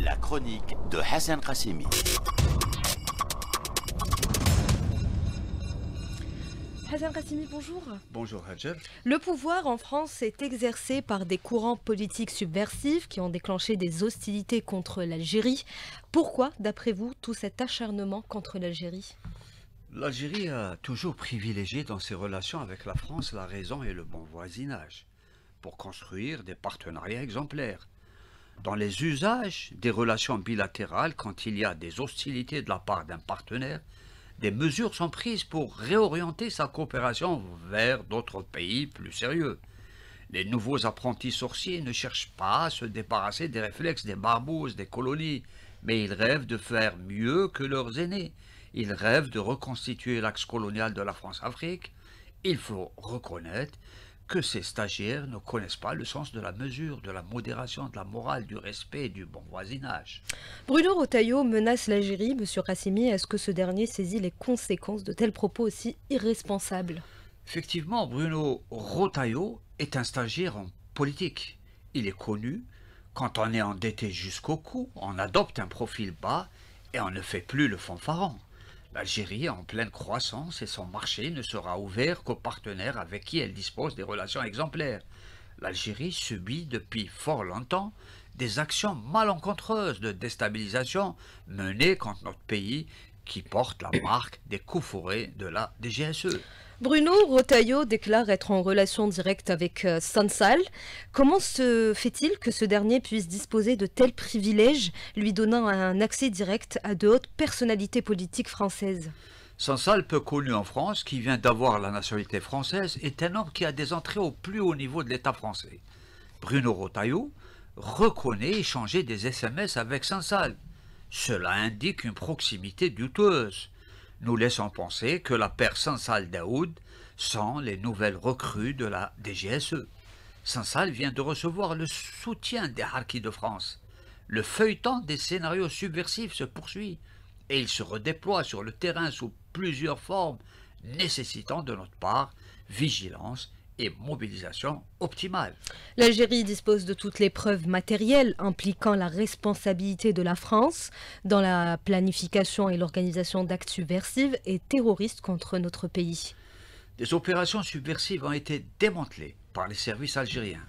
La chronique de Hassan Qassimi. Hassan Qassimi, bonjour. Bonjour Hadjer. Le pouvoir en France est exercé par des courants politiques subversifs qui ont déclenché des hostilités contre l'Algérie. Pourquoi, d'après vous, tout cet acharnement contre l'Algérie ? L'Algérie a toujours privilégié dans ses relations avec la France la raison et le bon voisinage, pour construire des partenariats exemplaires. Dans les usages des relations bilatérales, quand il y a des hostilités de la part d'un partenaire, des mesures sont prises pour réorienter sa coopération vers d'autres pays plus sérieux. Les nouveaux apprentis sorciers ne cherchent pas à se débarrasser des réflexes des barbouzes, des colonies, mais ils rêvent de faire mieux que leurs aînés. Ils rêvent de reconstituer l'axe colonial de la France-Afrique. Il faut reconnaître que ces stagiaires ne connaissent pas le sens de la mesure, de la modération, de la morale, du respect et du bon voisinage. Bruno Retailleau menace l'Algérie. Monsieur Qassimi, est-ce que ce dernier saisit les conséquences de tels propos aussi irresponsables ? Effectivement, Bruno Retailleau est un stagiaire en politique. Il est connu. Quand on est endetté jusqu'au cou, on adopte un profil bas et on ne fait plus le fanfaron. L'Algérie est en pleine croissance et son marché ne sera ouvert qu'aux partenaires avec qui elle dispose des relations exemplaires. L'Algérie subit depuis fort longtemps des actions malencontreuses de déstabilisation menées contre notre pays qui porte la marque des coups fourrés de la DGSE. Bruno Retailleau déclare être en relation directe avec Sansal. Comment se fait-il que ce dernier puisse disposer de tels privilèges, lui donnant un accès direct à de hautes personnalités politiques françaises ? Sansal, peu connu en France, qui vient d'avoir la nationalité française, est un homme qui a des entrées au plus haut niveau de l'État français. Bruno Retailleau reconnaît échanger des SMS avec Sansal. Cela indique une proximité douteuse. Nous laissons penser que la paire Sansal-Daoud sont les nouvelles recrues de la DGSE. Sansal vient de recevoir le soutien des Harkis de France. Le feuilleton des scénarios subversifs se poursuit et il se redéploie sur le terrain sous plusieurs formes, nécessitant de notre part vigilance et mobilisation optimale. L'Algérie dispose de toutes les preuves matérielles impliquant la responsabilité de la France dans la planification et l'organisation d'actes subversifs et terroristes contre notre pays. Des opérations subversives ont été démantelées par les services algériens.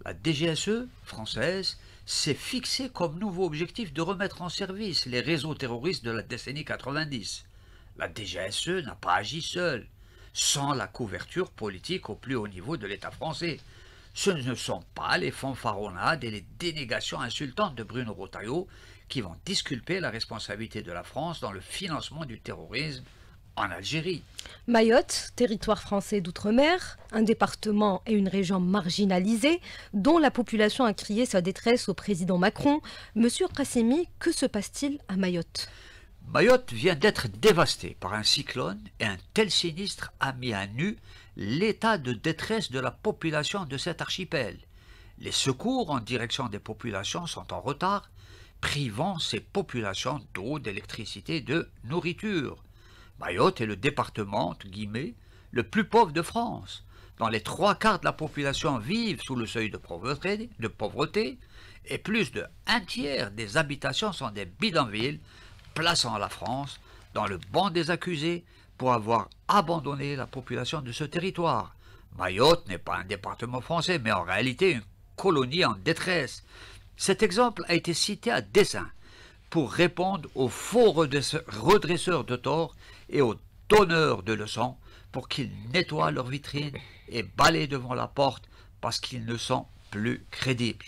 La DGSE française s'est fixée comme nouveau objectif de remettre en service les réseaux terroristes de la décennie 90. La DGSE n'a pas agi seule, sans la couverture politique au plus haut niveau de l'État français. Ce ne sont pas les fanfaronnades et les dénégations insultantes de Bruno Retailleau qui vont disculper la responsabilité de la France dans le financement du terrorisme en Algérie. Mayotte, territoire français d'outre-mer, un département et une région marginalisée, dont la population a crié sa détresse au président Macron. Monsieur Qassimi, que se passe-t-il à Mayotte ? Mayotte vient d'être dévastée par un cyclone et un tel sinistre a mis à nu l'état de détresse de la population de cet archipel. Les secours en direction des populations sont en retard, privant ces populations d'eau, d'électricité et de nourriture. Mayotte est le département, entre guillemets, le plus pauvre de France, dont les 3/4 de la population vivent sous le seuil de pauvreté et plus de 1/3 des habitations sont des bidonvilles, plaçant la France dans le banc des accusés pour avoir abandonné la population de ce territoire. Mayotte n'est pas un département français, mais en réalité une colonie en détresse. Cet exemple a été cité à dessein pour répondre aux faux redresseurs de tort et aux donneurs de leçons pour qu'ils nettoient leurs vitrines et balayent devant la porte parce qu'ils ne sont plus crédibles.